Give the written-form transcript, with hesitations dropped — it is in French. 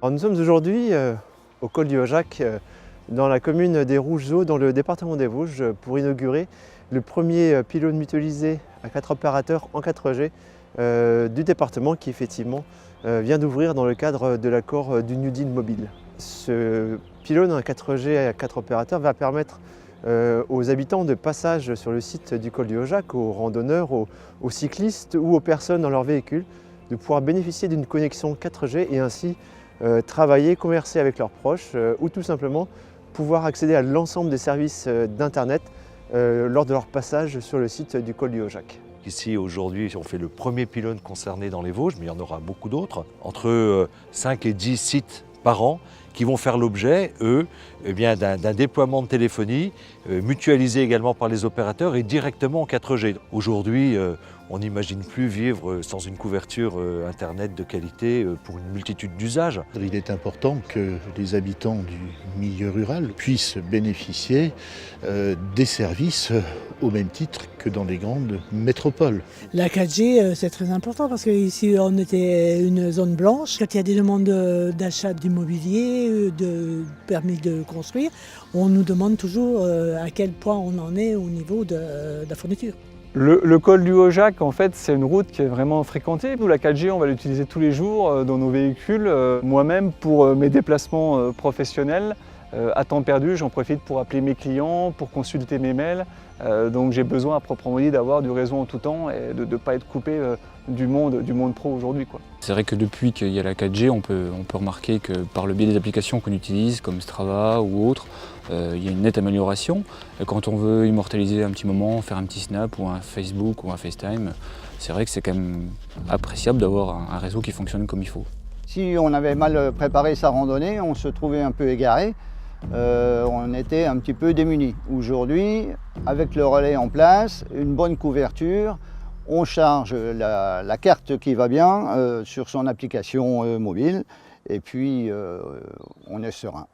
Alors, nous sommes aujourd'hui au col du Hojac, dans la commune des Rougeaux, dans le département des Vosges, pour inaugurer le premier pylône mutualisé à 4 opérateurs en 4G du département qui effectivement vient d'ouvrir dans le cadre de l'accord du New Deal mobile. Ce pylône en 4G à 4 opérateurs va permettre aux habitants de passage sur le site du col du Hojac, aux randonneurs, aux cyclistes ou aux personnes dans leur véhicule, de pouvoir bénéficier d'une connexion 4G et ainsi travailler, converser avec leurs proches ou tout simplement pouvoir accéder à l'ensemble des services d'Internet lors de leur passage sur le site du col du Hojac. Ici, aujourd'hui, on fait le premier pylône concerné dans les Vosges, mais il y en aura beaucoup d'autres, entre 5 et 10 sites par an qui vont faire l'objet, eux, d'un déploiement de téléphonie mutualisé également par les opérateurs et directement en 4G. Aujourd'hui, on n'imagine plus vivre sans une couverture Internet de qualité pour une multitude d'usages. Il est important que les habitants du milieu rural puissent bénéficier des services au même titre que dans les grandes métropoles. La 4G, c'est très important parce qu'ici, on était une zone blanche. Quand il y a des demandes d'achat d'immobilier, de permis de construire, on nous demande toujours à quel point on en est au niveau de la fourniture. Le col du Hojac, en fait, c'est une route qui est vraiment fréquentée. La 4G, on va l'utiliser tous les jours dans nos véhicules. Moi-même, pour mes déplacements professionnels, à temps perdu, j'en profite pour appeler mes clients, pour consulter mes mails. Donc j'ai besoin, à proprement dit, d'avoir du réseau en tout temps et de ne pas être coupé du monde pro aujourd'hui. C'est vrai que depuis qu'il y a la 4G, on peut remarquer que par le biais des applications qu'on utilise, comme Strava ou autres, il y a une nette amélioration. Et quand on veut immortaliser un petit moment, faire un petit snap ou un Facebook ou un FaceTime, c'est vrai que c'est quand même appréciable d'avoir un réseau qui fonctionne comme il faut. Si on avait mal préparé sa randonnée, on se trouvait un peu égaré. On était un petit peu démunis. Aujourd'hui, avec le relais en place, une bonne couverture, on charge la carte qui va bien sur son application mobile et puis on est serein.